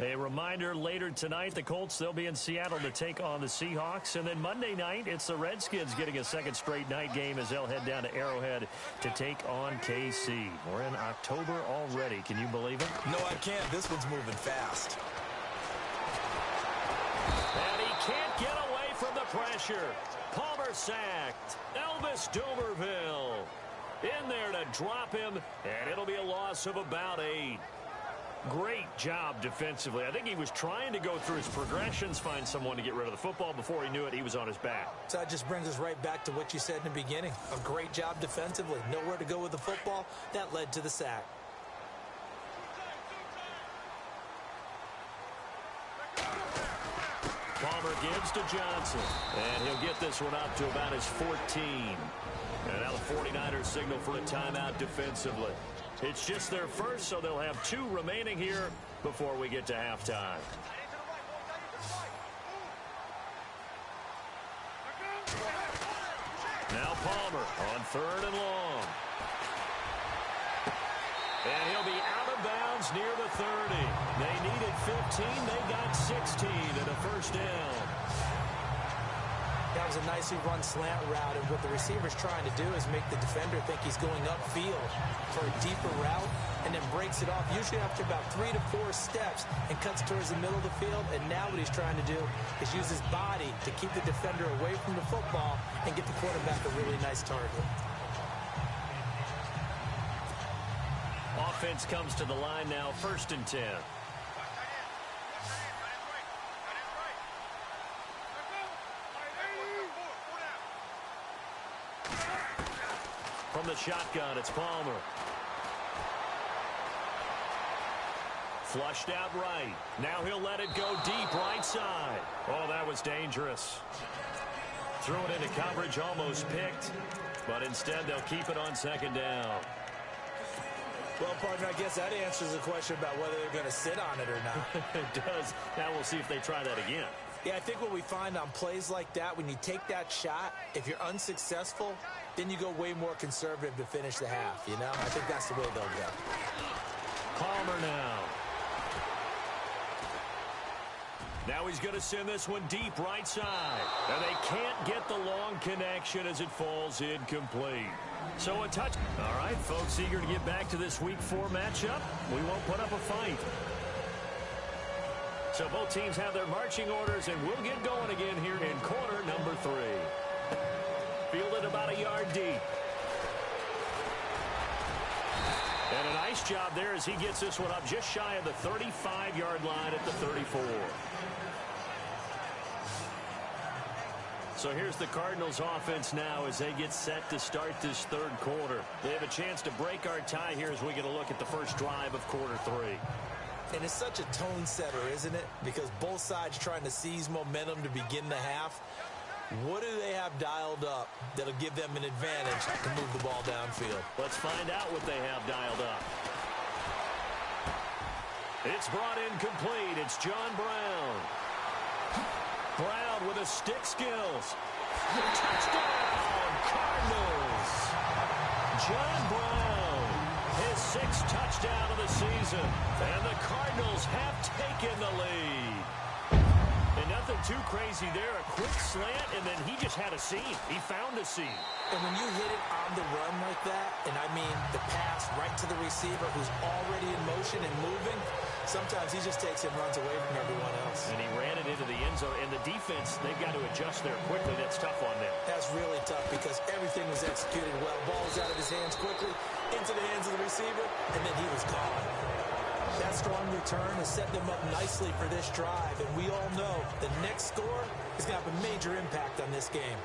A reminder, later tonight, the Colts, they'll be in Seattle to take on the Seahawks. And then Monday night, it's the Redskins getting a second straight night game as they'll head down to Arrowhead to take on KC. We're in October already. Can you believe it? No, I can't. This one's moving fast. And he can't get away from the pressure. Palmer sacked. Elvis Dumerville in there to drop him, and it'll be a loss of about 8. Great job defensively. I think he was trying to go through his progressions, find someone to get rid of the football. Before he knew it, he was on his back. So that just brings us right back to what you said in the beginning. A great job defensively. Nowhere to go with the football. That led to the sack. Palmer gives to Johnson, and he'll get this one up to about his 14. And now the 49ers signal for a timeout defensively. It's just their first, so they'll have 2 remaining here before we get to halftime. Now Palmer on 3rd and long. And he'll be out of bounds near the 30. They needed 15. They got 16 and a first down. That was a nicely run slant route, and what the receiver's trying to do is make the defender think he's going upfield for a deeper route and then breaks it off, usually after about 3 to 4 steps, and cuts towards the middle of the field. And now what he's trying to do is use his body to keep the defender away from the football and get the quarterback a really nice target. Offense comes to the line now, 1st and 10. From the shotgun, it's Palmer. Flushed out right. Now he'll let it go deep right side. Oh, that was dangerous. Threw it into coverage, almost picked. But instead, they'll keep it on 2nd down. Well, partner, I guess that answers the question about whether they're going to sit on it or not. It does. Now we'll see if they try that again. Yeah, I think what we find on plays like that, when you take that shot, if you're unsuccessful, then you go way more conservative to finish the half, you know? I think that's the way they'll go. Palmer now. Now he's going to send this one deep right side. And they can't get the long connection as it falls incomplete. So a touch. All right, folks, eager to get back to this Week 4 matchup. We won't put up a fight. So both teams have their marching orders, and we'll get going again here in quarter number 3. Fielded about a yard deep. And a nice job there as he gets this one up just shy of the 35-yard line at the 34. So here's the Cardinals offense now as they get set to start this 3rd quarter. They have a chance to break our tie here as we get a look at the first drive of quarter 3. And it's such a tone setter, isn't it? Because both sides trying to seize momentum to begin the half. What do they have dialed up that'll give them an advantage to move the ball downfield? Let's find out what they have dialed up. It's brought in complete. It's John Brown. Brown with his stick skills. Touchdown, Cardinals. John Brown, his 6th touchdown of the season. And the Cardinals have taken the lead. And nothing too crazy there. A quick slant, and then he just had a seam. He found a seam. And when you hit it on the run like that, and I mean the pass right to the receiver who's already in motion and moving, sometimes he just takes it and runs away from everyone else. And he ran it into the end zone. And the defense, they've got to adjust there quickly. That's tough on them. That's really tough because everything was executed well. Ball was out of his hands quickly, into the hands of the receiver, and then he was gone. That strong return has set them up nicely for this drive, and we all know the next score is going to have a major impact on this game.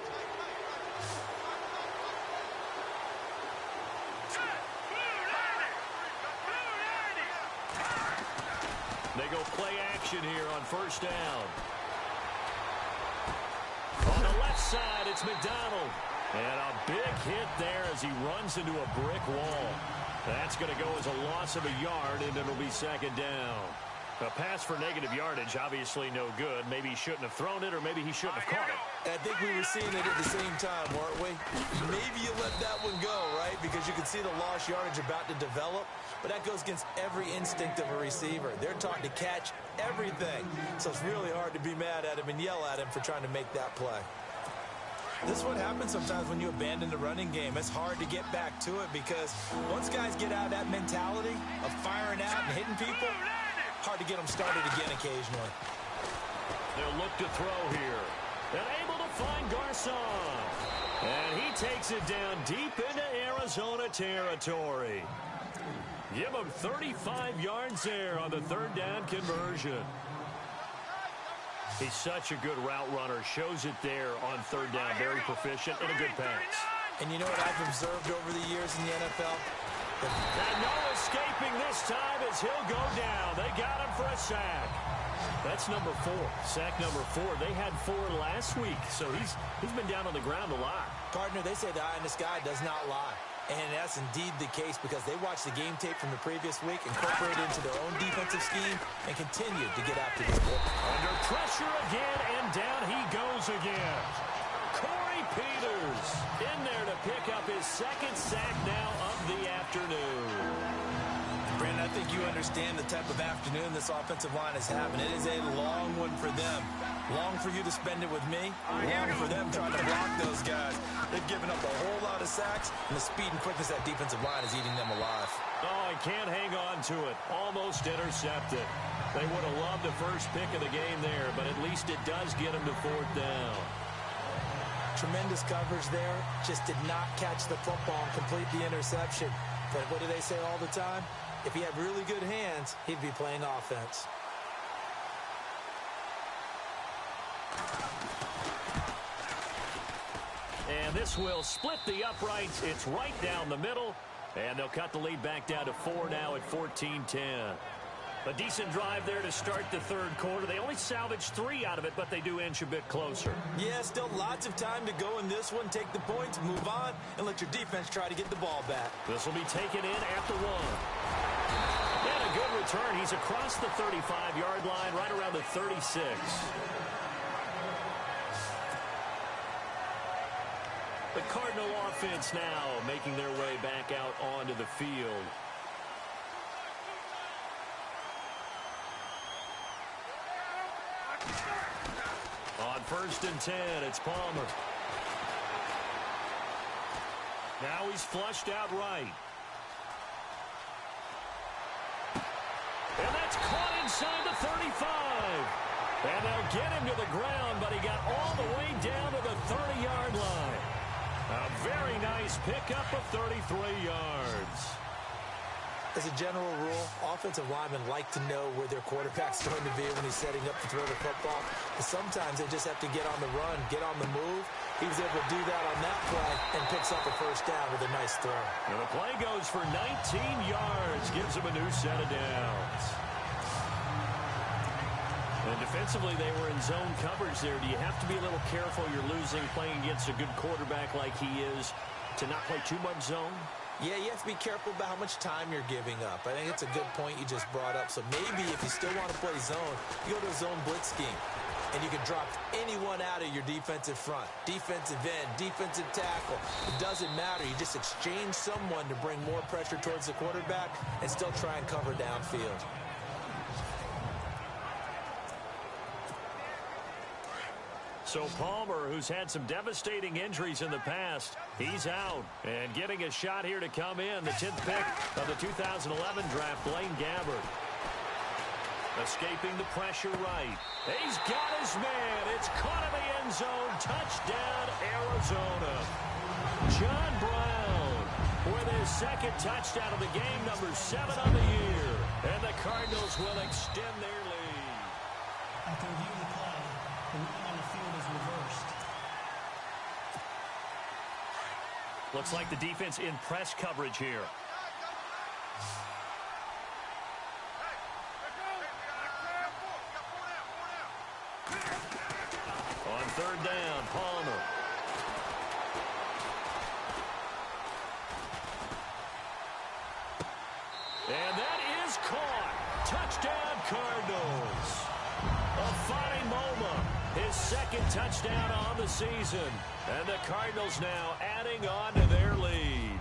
They go play action here on 1st down. On the left side, it's McDonald. And a big hit there as he runs into a brick wall. That's going to go as a loss of a yard, and it'll be 2nd down. A pass for negative yardage, obviously no good. Maybe he shouldn't have thrown it, or maybe he shouldn't have caught it. I think we were seeing it at the same time, weren't we? Maybe you let that one go, right? Because you can see the lost yardage about to develop. But that goes against every instinct of a receiver. They're taught to catch everything. So it's really hard to be mad at him and yell at him for trying to make that play. This is what happens sometimes when you abandon the running game. It's hard to get back to it because once guys get out of that mentality of firing out and hitting people, hard to get them started again occasionally. They'll look to throw here. And able to find Garcon. And he takes it down deep into Arizona territory. Give him 35 yards there on the third down conversion. He's such a good route runner. Shows it there on third down. Very proficient and a good pass. And you know what I've observed over the years in the NFL? And no escaping this time as he'll go down. They got him for a sack. That's number 4. Sack number 4. They had 4 last week, so he's been down on the ground a lot. Partner, they say the eye in the sky does not lie. And that's indeed the case because they watched the game tape from the previous week, incorporated it into their own defensive scheme, and continued to get after this ball. Under pressure again, and down he goes again. Corey Peters in there to pick up his second sack now of the afternoon. Brandon, I think you understand the type of afternoon this offensive line is having. It is a long one for them. Long for you to spend it with me. Long for them trying to block those guys. They've given up a whole lot of sacks, and the speed and quickness of that defensive line is eating them alive. Oh, he can't hang on to it. Almost intercepted. They would have loved the first pick of the game there, but at least it does get him to fourth down. Tremendous coverage there. Just did not catch the football and complete the interception. But what do they say all the time? If he had really good hands, he'd be playing offense. And this will split the uprights. It's right down the middle. And they'll cut the lead back down to 4 now at 14-10. A decent drive there to start the third quarter. They only salvaged 3 out of it, but they do inch a bit closer. Yeah, still lots of time to go in this one. Take the points, move on, and let your defense try to get the ball back. This will be taken in at the 1. And a good return. He's across the 35-yard line, right around the 36. The Cardinal offense now making their way back out onto the field. On 1st and 10, it's Palmer. Now he's flushed out right. And that's caught inside the 35. And they'll get him to the ground, but he got all the way down to the 30-yard line. A very nice pickup of 33 yards. As a general rule, offensive linemen like to know where their quarterback's going to be when he's setting up to throw the football. But sometimes they just have to get on the run, get on the move. He was able to do that on that play and picks up a first down with a nice throw. And the play goes for 19 yards, gives him a new set of downs. And defensively, they were in zone coverage there. Do you have to be a little careful? You're losing playing against a good quarterback like he is to not play too much zone? Yeah, you have to be careful about how much time you're giving up. I think it's a good point you just brought up. So maybe if you still want to play zone, you go to a zone blitz scheme. And you can drop anyone out of your defensive front. Defensive end, defensive tackle. It doesn't matter. You just exchange someone to bring more pressure towards the quarterback and still try and cover downfield. So Palmer, who's had some devastating injuries in the past, he's out. And getting a shot here to come in, the 10th pick of the 2011 draft, Blaine Gabbert. Escaping the pressure right. He's got his man. It's caught in the end zone. Touchdown, Arizona. John Brown with his second touchdown of the game, number 7 on the year. And the Cardinals will extend their lead. After reviewing the play, the running on the field is reversed. Looks like the defense in press coverage here. On 3rd down, Palmer. And that is caught. Touchdown, Cardinals. Afani Moma, his second touchdown on the season. And the Cardinals now adding on to their lead.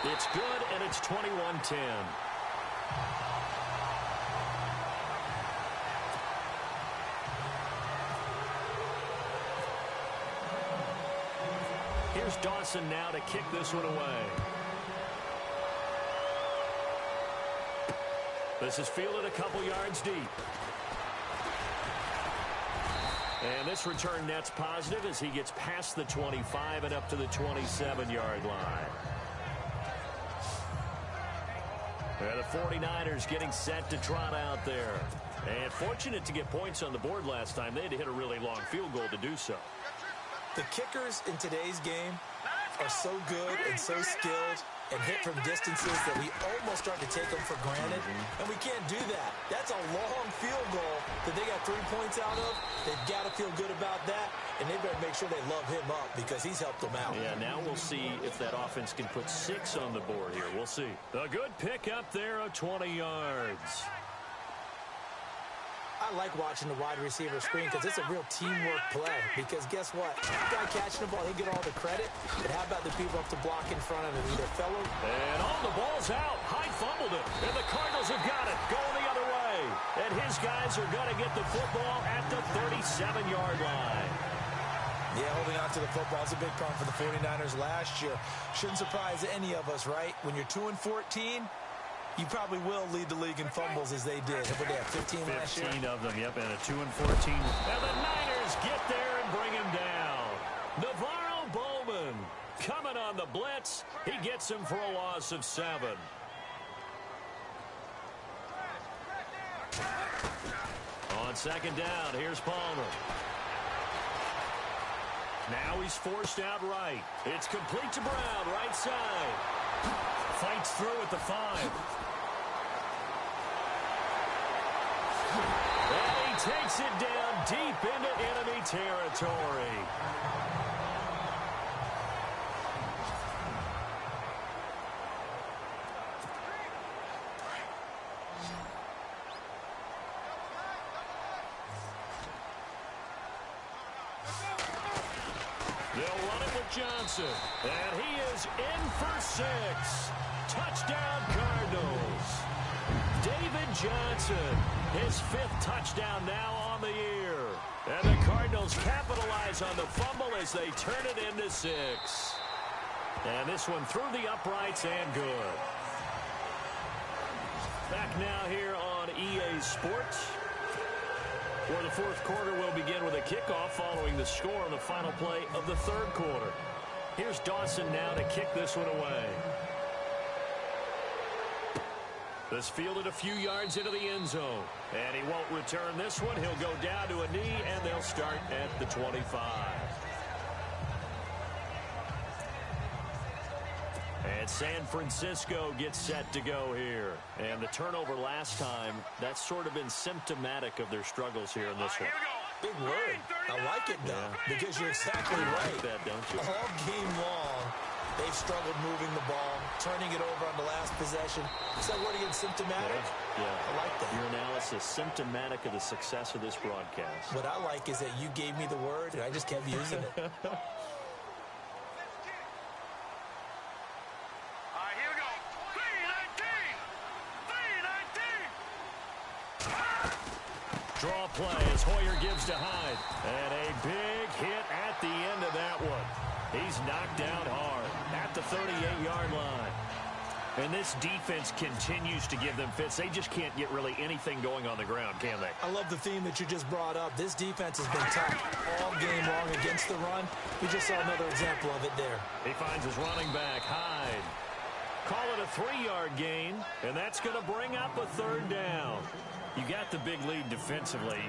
It's good, and it's 21-10. Here's Dawson now to kick this one away. This is fielded a couple yards deep. And this return net's positive as he gets past the 25 and up to the 27-yard line. And the 49ers getting set to trot out there. And fortunate to get points on the board last time. They had to hit a really long field goal to do so. The kickers in today's game are so good and so skilled and hit from distances that we almost start to take them for granted. And we can't do that. That's a long field goal that they got 3 points out of. They've got to feel good about that, and they better make sure they love him up because he's helped them out. Yeah, now we'll see if that offense can put 6 on the board here. We'll see. A good pick up there of 20 yards. I like watching the wide receiver screen because it's a real teamwork play. Because guess what? That guy catching the ball, he'll get all the credit. But how about the people up to block in front of him? Either fellow. And all the ball's out. Hyde fumbled it. And the Cardinals have got it. Going the other way. And his guys are going to get the football at the 37-yard line. Yeah, holding on to the football is a big problem for the 49ers last year. Shouldn't surprise any of us, right? When you're 2-14, you probably will lead the league in fumbles as they did. What they have, 15 last year? 15 of them, yep, and a 2-14. And the Niners get there and bring him down. Navarro Bowman coming on the blitz. He gets him for a loss of 7. On second down, here's Palmer. Now he's forced out right. It's complete to Brown, right side. Fights through at the 5. And he takes it down deep into enemy territory. They'll run it with Johnson. And he is in for 6. Touchdown, Cardinals. David Johnson, his 5th touchdown now on the year. And the Cardinals capitalize on the fumble as they turn it into 6. And this one through the uprights and good. Back now here on EA Sports. For the 4th quarter, we'll begin with a kickoff following the score on the final play of the 3rd quarter. Here's Dawson now to kick this one away. This fielded a few yards into the end zone. And he won't return this one. He'll go down to a knee, and they'll start at the 25. And San Francisco gets set to go here. And the turnover last time, that's sort of been symptomatic of their struggles here in this one. Big word. I like it, though, because you're exactly right. You like that, don't you? All game long, they've struggled moving the ball, turning it over on the last possession. Is that word again, symptomatic? Yeah. I like that. Your analysis, symptomatic of the success of this broadcast. What I like is that you gave me the word, and I just kept using it. Draw play as Hoyer gives to Hyde. And a big hit at the end of that one. He's knocked down hard at the 38-yard line. And this defense continues to give them fits. They just can't get really anything going on the ground, can they? I love the theme that you just brought up. This defense has been tough all game long against the run. We just saw another example of it there. He finds his running back, Hyde. Call it a 3-yard gain, and that's going to bring up a 3rd down. You got the big lead defensively.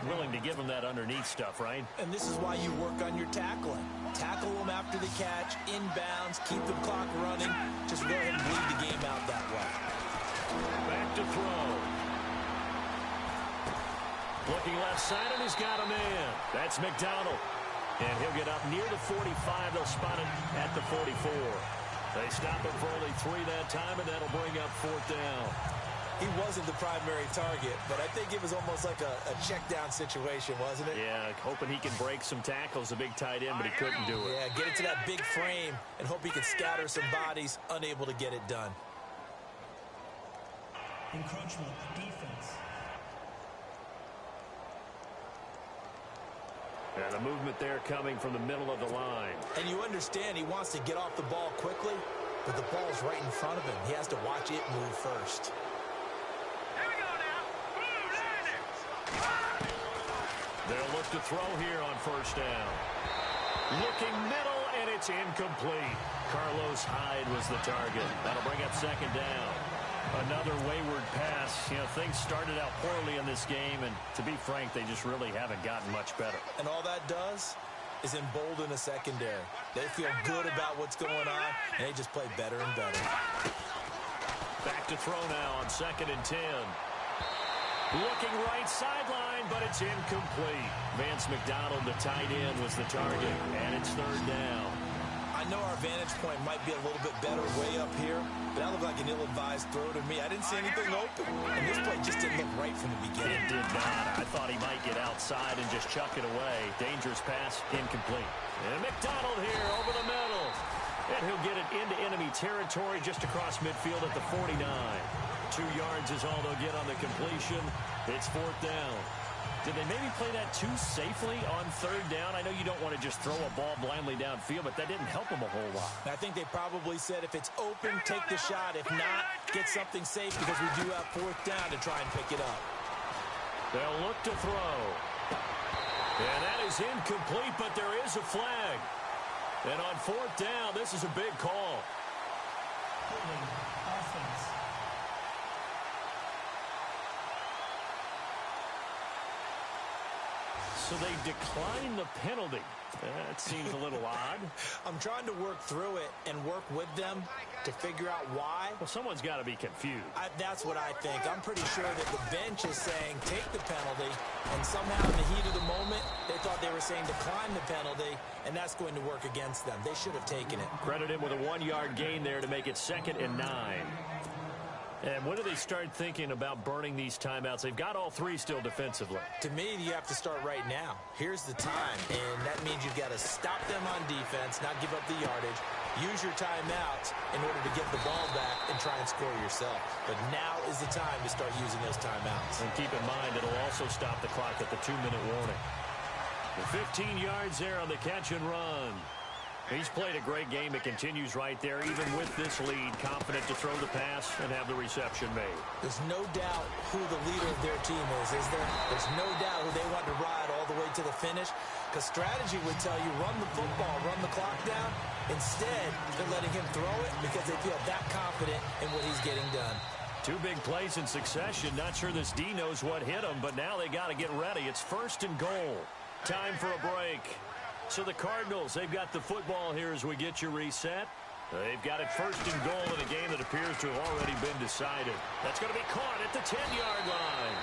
Willing to give them that underneath stuff, right? And this is why you work on your tackling. Tackle them after the catch, inbounds, keep the clock running. Just go ahead and bleed the game out that way. Back to throw. Looking left side, and he's got a man. That's McDonald. And he'll get up near the 45. They'll spot it at the 44. They stop him for only 3 that time, and that'll bring up 4th down. He wasn't the primary target, but I think it was almost like a check down situation, wasn't it? Yeah, hoping he can break some tackles, a big tight end, but he couldn't do it. Yeah, get into that big frame and hope he can scatter some bodies, unable to get it done. Encroachment, defense. And the movement there coming from the middle of the line. And you understand he wants to get off the ball quickly, but the ball's right in front of him. He has to watch it move first. They'll look to throw here on 1st down. Looking middle, and it's incomplete. Carlos Hyde was the target. That'll bring up 2nd down. Another wayward pass. You know, things started out poorly in this game, and to be frank, they just really haven't gotten much better. And all that does is embolden a secondary. They feel good about what's going on, and they just play better and better. Back to throw now on 2nd and 10. Looking right sideline, but it's incomplete. Vance McDonald, the tight end, was the target, and it's 3rd down. I know our vantage point might be a little bit better way up here, but that looked like an ill-advised throw to me. I didn't see anything open, and this play just didn't look right from the beginning. It did not. I thought he might get outside and just chuck it away. Dangerous pass, incomplete. And McDonald here over the middle. And he'll get it into enemy territory just across midfield at the 49. 2 yards is all they'll get on the completion. It's 4th down. Did they maybe play that too safely on 3rd down? I know you don't want to just throw a ball blindly downfield, but that didn't help them a whole lot. I think they probably said if it's open, take the shot. If not, get something safe because we do have 4th down to try and pick it up. They'll look to throw. And that is incomplete, but there is a flag. And on 4th down, this is a big call. Holding, offense. So they decline the penalty. That seems a little odd. I'm trying to work through it and work with them to figure out why. Well, someone's got to be confused. That's what I think. I'm pretty sure that the bench is saying take the penalty, and somehow in the heat of the moment, they thought they were saying decline the penalty, and that's going to work against them. They should have taken it. Credit him with a 1-yard gain there to make it 2nd and 9. And when do they start thinking about burning these timeouts? They've got all 3 still defensively. To me, you have to start right now. Here's the time, and that means you've got to stop them on defense, not give up the yardage, use your timeouts in order to get the ball back and try and score yourself. But now is the time to start using those timeouts. And keep in mind, it'll also stop the clock at the 2-minute warning. The 15 yards there on the catch and run. He's played a great game. It continues right there, even with this lead, confident to throw the pass and have the reception made. There's no doubt who the leader of their team is there? There's no doubt who they want to ride all the way to the finish, because strategy would tell you run the football, run the clock down. Instead, they're letting him throw it because they feel that confident in what he's getting done. 2 big plays in succession. Not sure this D knows what hit him, but now they got to get ready. It's 1st and goal. Time for a break. So the Cardinals, they've got the football here as we get you reset. They've got it 1st and goal in a game that appears to have already been decided. That's going to be caught at the 10-yard line.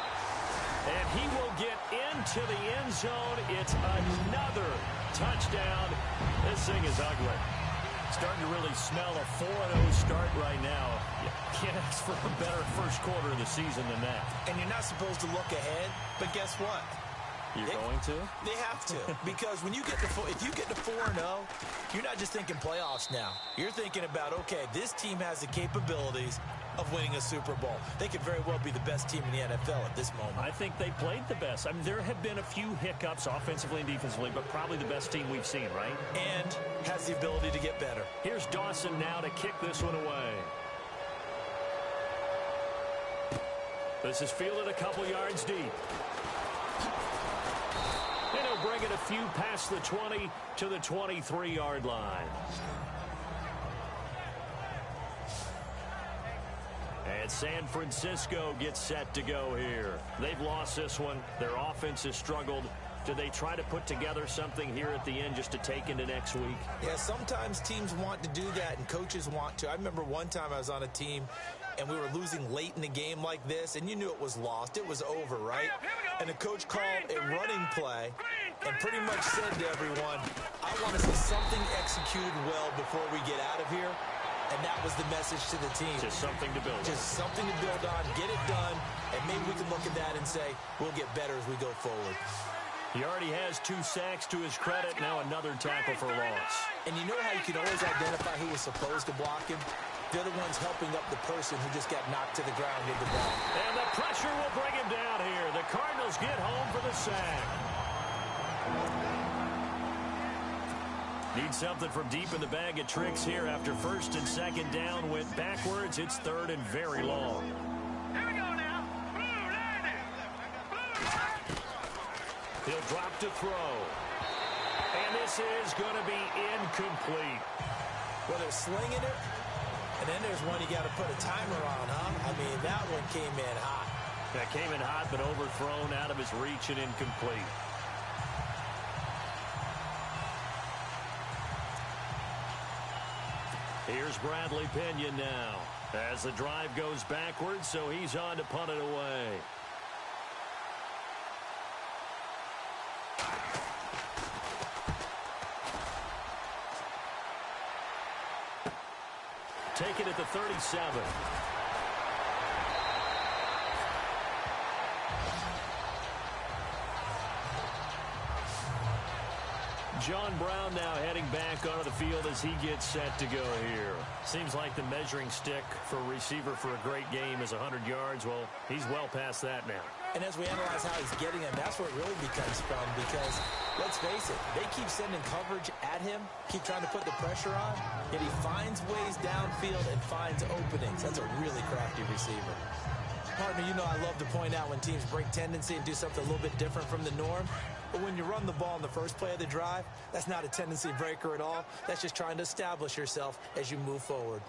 And he will get into the end zone. It's another touchdown. This thing is ugly. Starting to really smell a 4-0 start right now. You can't ask for a better first quarter of the season than that. And you're not supposed to look ahead, but guess what? You're going to? They have to. Because when you get to if you get to 4-0, you're not just thinking playoffs now. You're thinking about, okay, this team has the capabilities of winning a Super Bowl. They could very well be the best team in the NFL at this moment. I think they played the best. I mean, there have been a few hiccups offensively and defensively, but probably the best team we've seen, right? And has the ability to get better. Here's Dawson now to kick this one away. This is fielded a couple yards deep. And he'll bring it a few past the 20 to the 23-yard line. And San Francisco gets set to go here. They've lost this one. Their offense has struggled. Do they try to put together something here at the end just to take into next week? Yeah, sometimes teams want to do that and coaches want to. I remember one time I was on a team and we were losing late in the game like this, and you knew it was lost. It was over, right? And the coach called a running play and pretty much said to everyone, I want to see something executed well before we get out of here. And that was the message to the team. Just something to build on. Just something to build on, get it done, and maybe we can look at that and say, we'll get better as we go forward. He already has 2 sacks to his credit. Now another tackle for loss. And you know how you can always identify who was supposed to block him? They're the ones helping up the person who just got knocked to the ground with the ball. And the pressure will bring him down here. The Cardinals get home for the sack. Need something from deep in the bag of tricks here after 1st and 2nd down went backwards. It's 3rd and very long. Here we go now. He'll drop to throw. And this is going to be incomplete. Well, they're slinging it. And then there's one you got to put a timer on, huh? I mean, that one came in hot. That came in hot, but overthrown out of his reach and incomplete. Here's Bradley Pinion now. As the drive goes backwards, so he's on to punt it away. Taken at the 37. John Brown now heading back onto the field as he gets set to go here. Seems like the measuring stick for a receiver for a great game is 100 yards. Well, he's well past that now. And as we analyze how he's getting them, that's where it really becomes fun because, let's face it, they keep sending coverage at him, keep trying to put the pressure on, yet he finds ways downfield and finds openings. That's a really crafty receiver. Partner, you know I love to point out when teams break tendency and do something a little bit different from the norm. But when you run the ball in the first play of the drive, that's not a tendency breaker at all. That's just trying to establish yourself as you move forward.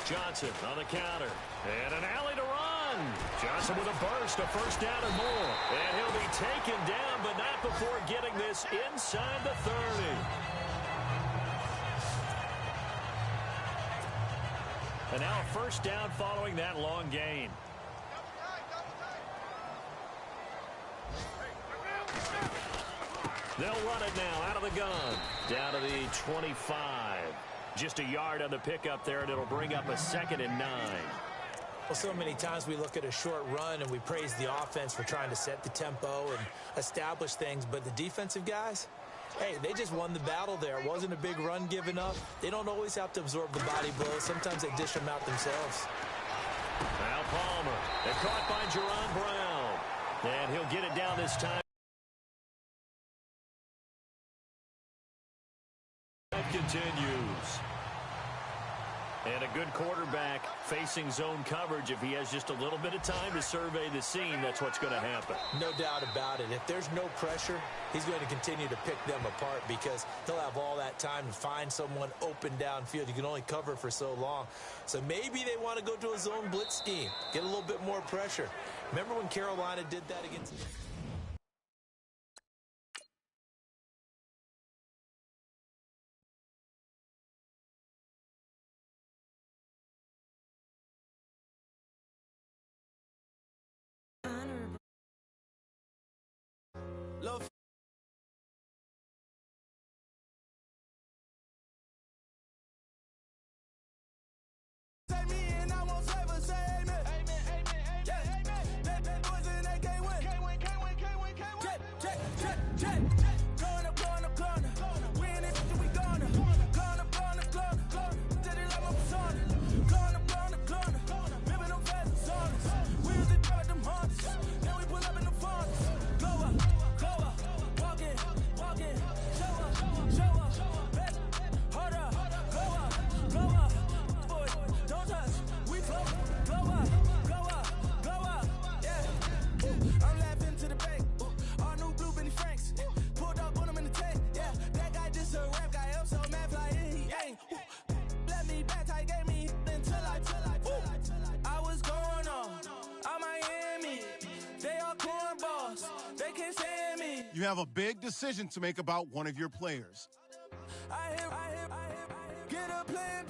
Johnson on the counter. And an alley to run. Johnson with a burst, a 1st down and more. And he'll be taken down, but not before getting this inside the 30. And now a 1st down following that long gain. They'll run it now out of the gun. Down to the 25. Just a yard on the pickup there, and it'll bring up a 2nd and 9. Well, so many times we look at a short run and we praise the offense for trying to set the tempo and establish things, but the defensive guys, hey, they just won the battle there. It wasn't a big run given up. They don't always have to absorb the body blows. Sometimes they dish them out themselves. Now Palmer. They're caught by Jerron Brown. And he'll get it down this time. Continues. And a good quarterback facing zone coverage. If he has just a little bit of time to survey the scene, that's what's going to happen. No doubt about it. If there's no pressure, he's going to continue to pick them apart because he'll have all that time to find someone open downfield. You can only cover for so long. So maybe they want to go to a zone blitz scheme, get a little bit more pressure. Remember when Carolina did that against... Love. Take me in, I won't ever say amen. Amen, amen, amen. Yeah. That boys in that can't win. Can't win, can't win, can't win, can't win. Jet. Going up, going up, going up. Win it, we gonna. Going up, going up, going up. Did it like my persona. Going up, going up, going up. Ripping them fast and songs. Wheels that drive them hunters. Now we pull up in the phones. Go up. You have a big decision to make about one of your players. Get a plan.